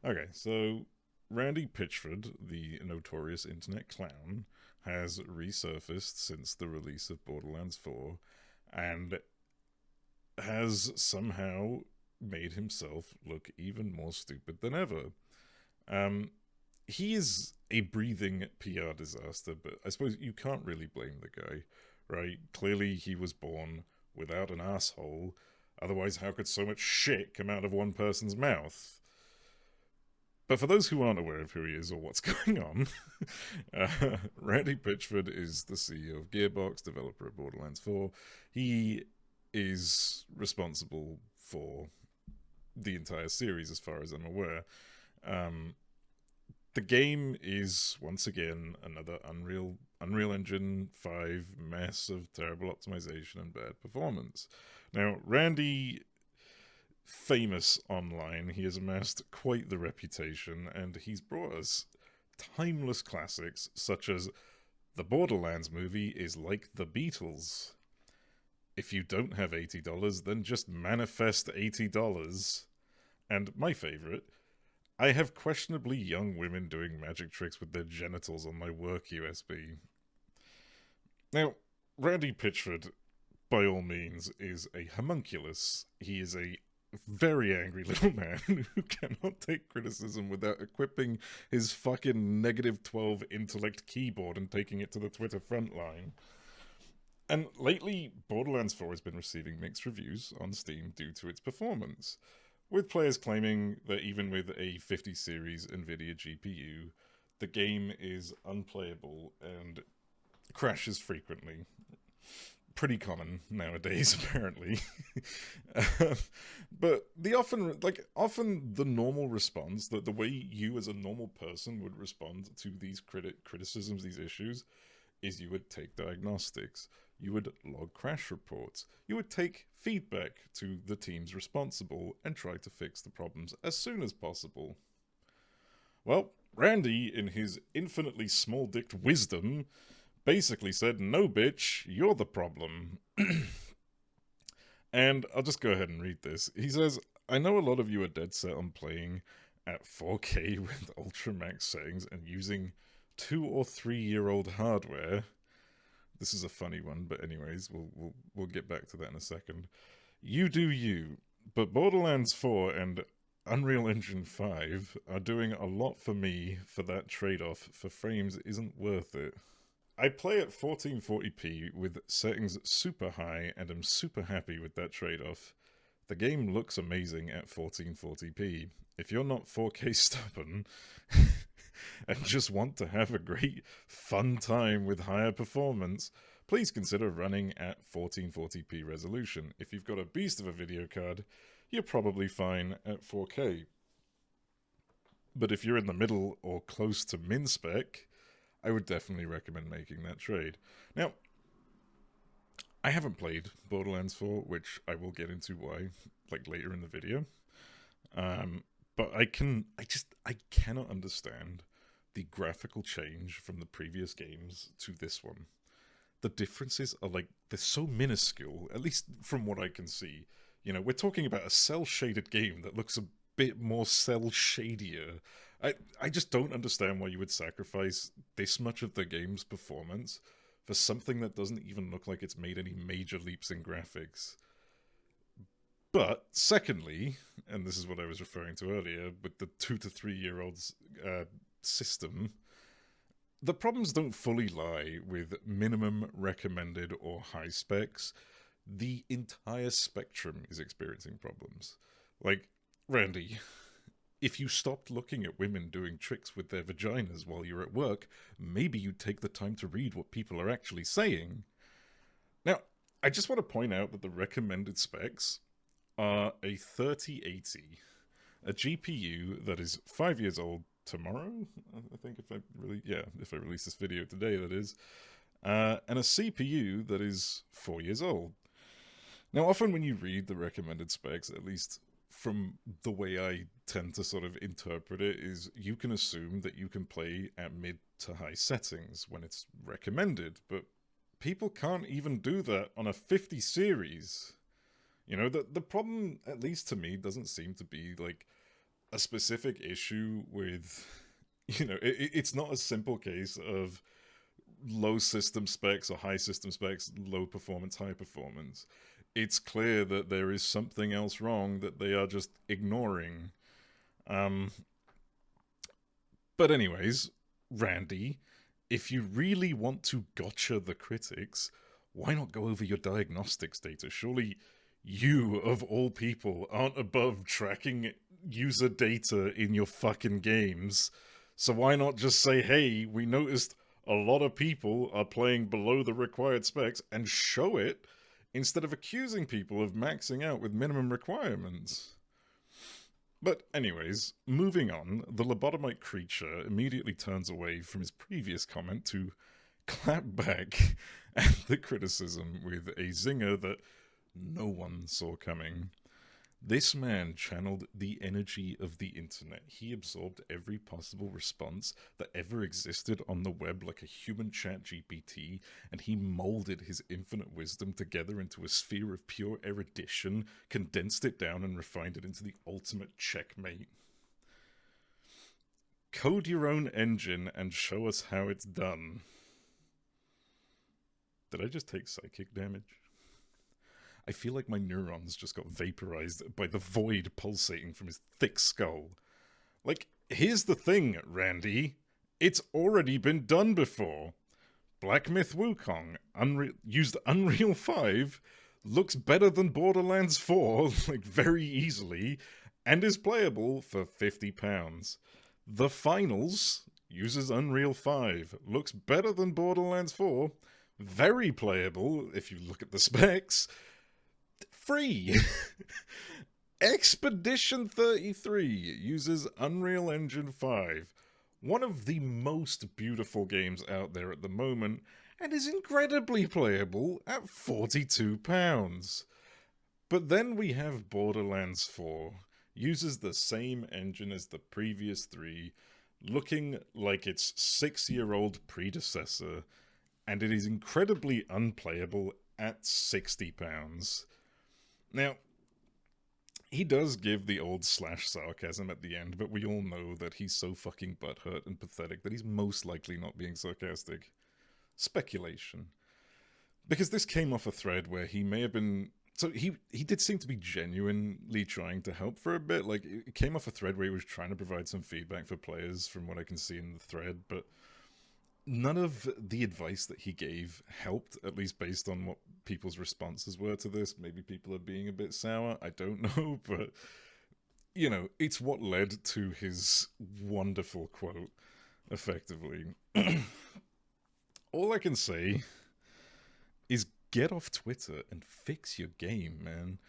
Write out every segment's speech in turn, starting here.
Okay, so Randy Pitchford, the notorious internet clown, has resurfaced since the release of Borderlands 4 and has somehow made himself look even more stupid than ever. Um, he is a breathing PR disaster, but I suppose you can't really blame the guy, right? Clearly, he was born without an asshole. Otherwise, how could so much shit come out of one person's mouth? But for those who aren't aware of who he is or what's going on, Randy Pitchford is the CEO of Gearbox, developer of Borderlands 4. He is responsible for the entire series, as far as I'm aware. Um, the game is once again another Unreal Engine 5 mess of terrible optimization and bad performance. Now, Randy, famous online, he has amassed quite the reputation, and he's brought us timeless classics such as the Borderlands movie is like the Beatles. If you don't have $80, then just manifest $80. And my favorite, I have questionably young women doing magic tricks with their genitals on my work USB. Now, Randy Pitchford, by all means, is a homunculus. He is a very angry little man who cannot take criticism without equipping his fucking -12 intellect keyboard and taking it to the Twitter front line. And lately, Borderlands 4 has been receiving mixed reviews on Steam due to its performance, with players claiming that even with a 50 series NVIDIA GPU, the game is unplayable and crashes frequently. Pretty common nowadays, apparently. Um, but often the normal response, the way you as a normal person would respond to these criticisms, these issues, is you would take diagnostics, you would log crash reports, you would take feedback to the teams responsible and try to fix the problems as soon as possible. Well, Randy, in his infinitely small-dicked wisdom, basically said, "No, bitch, you're the problem." And I'll just go ahead and read this. He says, "I know a lot of you are dead set on playing at 4K with ultra max settings and using 2 or 3 year old hardware." This is a funny one, but anyways, we'll get back to that in a second. "You do you, but Borderlands 4 and Unreal Engine 5 are doing a lot for me for that trade-off for frames isn't worth it. I play at 1440p with settings super high and am super happy with that trade-off. The game looks amazing at 1440p. If you're not 4K stubborn and just want to have a great fun time with higher performance, please consider running at 1440p resolution. If you've got a beast of a video card, you're probably fine at 4K. But if you're in the middle or close to min spec, I would definitely recommend making that trade." Now, I haven't played Borderlands 4, which I will get into why, like, later in the video. But I cannot understand the graphical change from the previous games to this one. The differences are they're so minuscule, at least from what I can see. You know, we're talking about a cel-shaded game that looks a bit more cel-shadier. I just don't understand why you would sacrifice this much of the game's performance for something that doesn't even look like it's made any major leaps in graphics. But secondly, and this is what I was referring to earlier with the 2 to 3 year olds system, the problems don't fully lie with minimum recommended or high specs. The entire spectrum is experiencing problems. Like, Randy, if you stopped looking at women doing tricks with their vaginas while you're at work, maybe you'd take the time to read what people are actually saying. Now, I just want to point out that the recommended specs are a 3080, a GPU that is 5 years old tomorrow, I think, if I release this video today, that is, and a CPU that is 4 years old. Now, often when you read the recommended specs, at least from the way I tend to sort of interpret it, is you can assume that you can play at mid to high settings when it's recommended, but people can't even do that on a 50 series. You know, the problem, at least to me, doesn't seem to be a specific issue with, it's not a simple case of low system specs or high system specs, low performance, high performance. It's clear that there is something else wrong that they are just ignoring. But anyways, Randy, if you really want to gotcha the critics, why not go over your diagnostics data? Surely you, of all people, aren't above tracking user data in your fucking games. So why not just say, hey, we noticed a lot of people are playing below the required specs, and show it instead of accusing people of maxing out with minimum requirements. But anyways, moving on, the lobotomite creature immediately turns away from his previous comment to clap back at the criticism with a zinger that no one saw coming. This man channeled the energy of the internet. He absorbed every possible response that ever existed on the web like a human chat GPT, and he molded his infinite wisdom together into a sphere of pure erudition, condensed it down and refined it into the ultimate checkmate. Code your own engine and show us how it's done. Did I just take psychic damage? I feel like my neurons just got vaporized by the void pulsating from his thick skull. Like, here's the thing, Randy. It's already been done before. Black Myth Wukong used Unreal 5, looks better than Borderlands 4, like, very easily, and is playable for £50. The Finals uses Unreal 5, looks better than Borderlands 4, very playable if you look at the specs, free. Expedition 33 uses Unreal Engine 5, one of the most beautiful games out there at the moment, and is incredibly playable at £42. But then we have Borderlands 4, uses the same engine as the previous three, looking like its 6-year-old predecessor, and it is incredibly unplayable at £60. Now, he does give the old slash sarcasm at the end, but we all know that he's so fucking butthurt and pathetic that he's most likely not being sarcastic. Speculation. Because this came off a thread where he may have been... So he did seem to be genuinely trying to help for a bit. Like, it came off a thread where he was trying to provide some feedback for players from what I can see in the thread, but none of the advice that he gave helped, at least based on what people's responses were to this. Maybe people are being a bit sour, I don't know, but, it's what led to his wonderful quote, effectively. All I can say is get off Twitter and fix your game, man.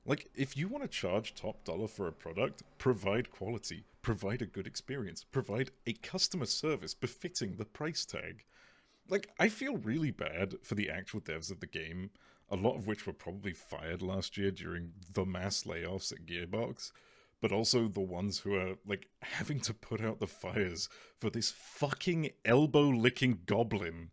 Like, if you want to charge top dollar for a product, provide quality, provide a good experience, provide a customer service befitting the price tag. Like, I feel really bad for the actual devs of the game, a lot of which were probably fired last year during the mass layoffs at Gearbox, but also the ones who are, like, having to put out the fires for this fucking elbow-licking goblin.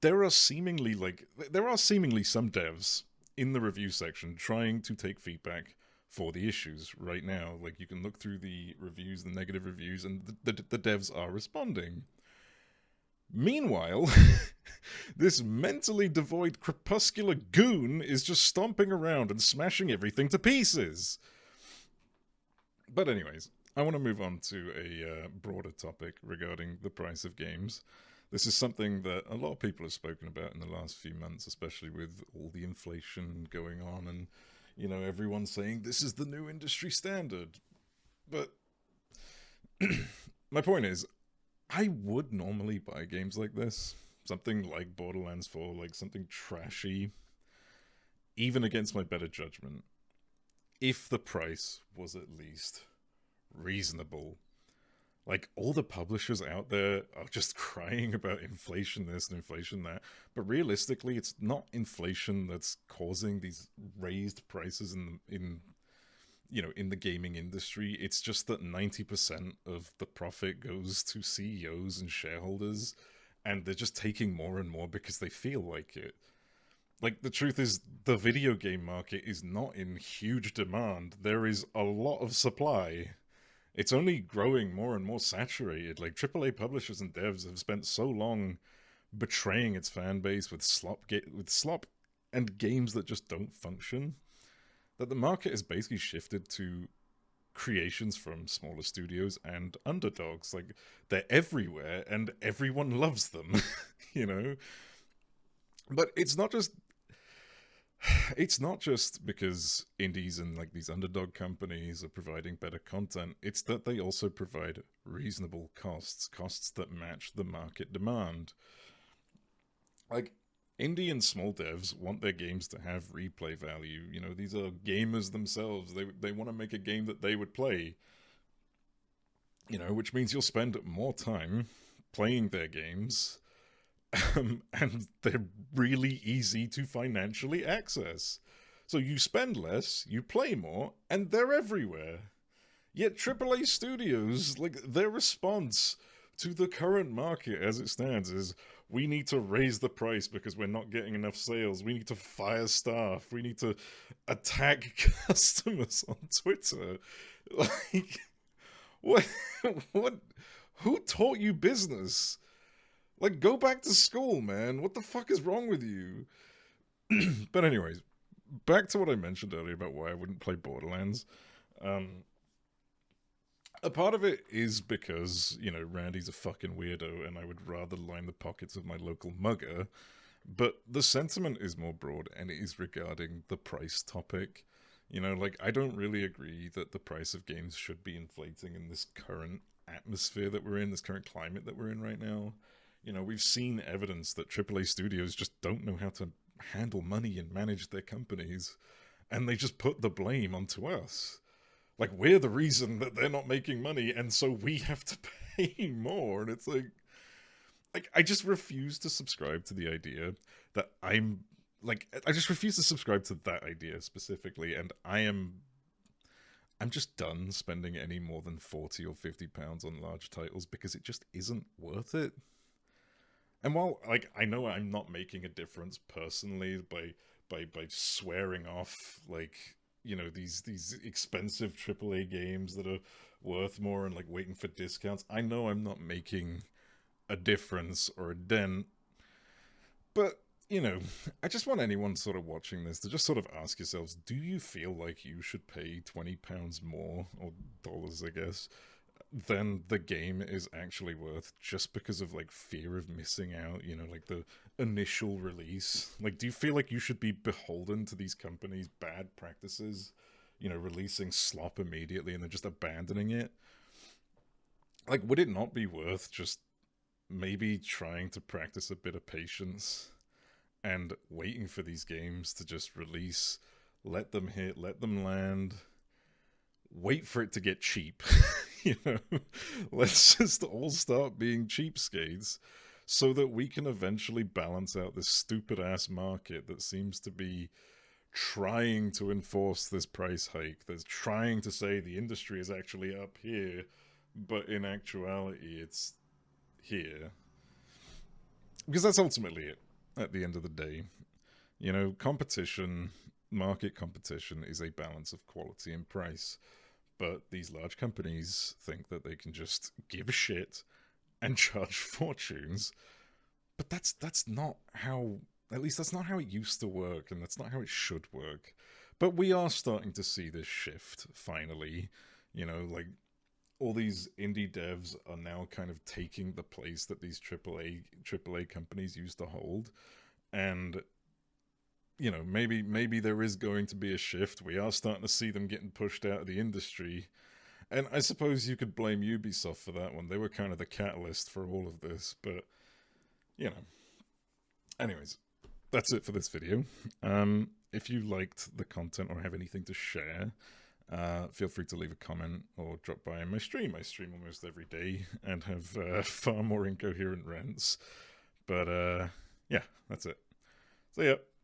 There are seemingly some devs in the review section trying to take feedback for the issues right now. Like, you can look through the reviews, the negative reviews, and the devs are responding. Meanwhile, this mentally devoid crepuscular goon is just stomping around and smashing everything to pieces. But anyways, I want to move on to a broader topic regarding the price of games. This is something that a lot of people have spoken about in the last few months, especially with all the inflation going on and, everyone saying this is the new industry standard. But my point is, I would normally buy games like this, something like Borderlands 4, like something trashy, even against my better judgment, if the price was at least reasonable. Like, all the publishers out there are just crying about inflation this and inflation that. But realistically, it's not inflation that's causing these raised prices in the gaming industry. It's just that 90% of the profit goes to CEOs and shareholders, and they're just taking more and more because they feel like it. Like, the truth is, the video game market is not in huge demand. There is a lot of supply. It's only growing more and more saturated. Like, AAA publishers and devs have spent so long betraying its fan base with slop and games that just don't function, that the market has basically shifted to creations from smaller studios and underdogs. Like, they're everywhere and everyone loves them, you know? But it's not just because indies and like these underdog companies are providing better content. It's that they also provide reasonable costs that match the market demand. Like, indie and small devs want their games to have replay value. You know, these are gamers themselves. They want to make a game that they would play. You know, which means you'll spend more time playing their games, and they're really easy to financially access. So you spend less, you play more, and they're everywhere. Yet AAA studios, like, their response to the current market as it stands is, we need to raise the price because we're not getting enough sales. We need to fire staff. We need to attack customers on Twitter. Like, what? What? Who taught you business? Like, go back to school, man. What the fuck is wrong with you? But anyways, back to what I mentioned earlier about why I wouldn't play Borderlands. A part of it is because, you know, Randy's a fucking weirdo and I would rather line the pockets of my local mugger. But the sentiment is more broad and it is regarding the price topic. You know, like, I don't really agree that the price of games should be inflating in this current atmosphere that we're in, this current climate that we're in right now. You know, we've seen evidence that AAA studios just don't know how to handle money and manage their companies, and they just put the blame onto us. Like, we're the reason that they're not making money, and so we have to pay more. And it's like I just refuse to subscribe to the idea that I just refuse to subscribe to that idea specifically, and I'm just done spending any more than £40 or £50 on large titles because it just isn't worth it. And while, like, I know I'm not making a difference personally by swearing off, like, you know, these expensive AAA games that are worth more and like waiting for discounts, I know I'm not making a difference or a dent. But, you know, I just want anyone sort of watching this to just sort of ask yourselves, do you feel like you should pay £20 more, or dollars, I guess, than the game is actually worth, just because of like fear of missing out, you know, like the initial release? Like, do you feel like you should be beholden to these companies' bad practices, you know, releasing slop immediately and then just abandoning it? Like, would it not be worth just maybe trying to practice a bit of patience and waiting for these games to just release, let them hit, let them land, wait for it to get cheap? You know, let's just all start being cheapskates so that we can eventually balance out this stupid ass market that seems to be trying to enforce this price hike, that's trying to say the industry is actually up here, but in actuality it's here. Because that's ultimately it at the end of the day. You know, competition, market competition, is a balance of quality and price. But these large companies think that they can just give a shit and charge fortunes. But that's not how, at least that's not how it used to work, and that's not how it should work. But we are starting to see this shift, finally. You know, like, all these indie devs are now kind of taking the place that these AAA companies used to hold. And, you know, maybe there is going to be a shift. We are starting to see them getting pushed out of the industry. And I suppose you could blame Ubisoft for that one. They were kind of the catalyst for all of this. But, you know. Anyways, that's it for this video. If you liked the content or have anything to share, feel free to leave a comment or drop by on my stream. I stream almost every day and have far more incoherent rants. But, yeah, that's it. So, yeah.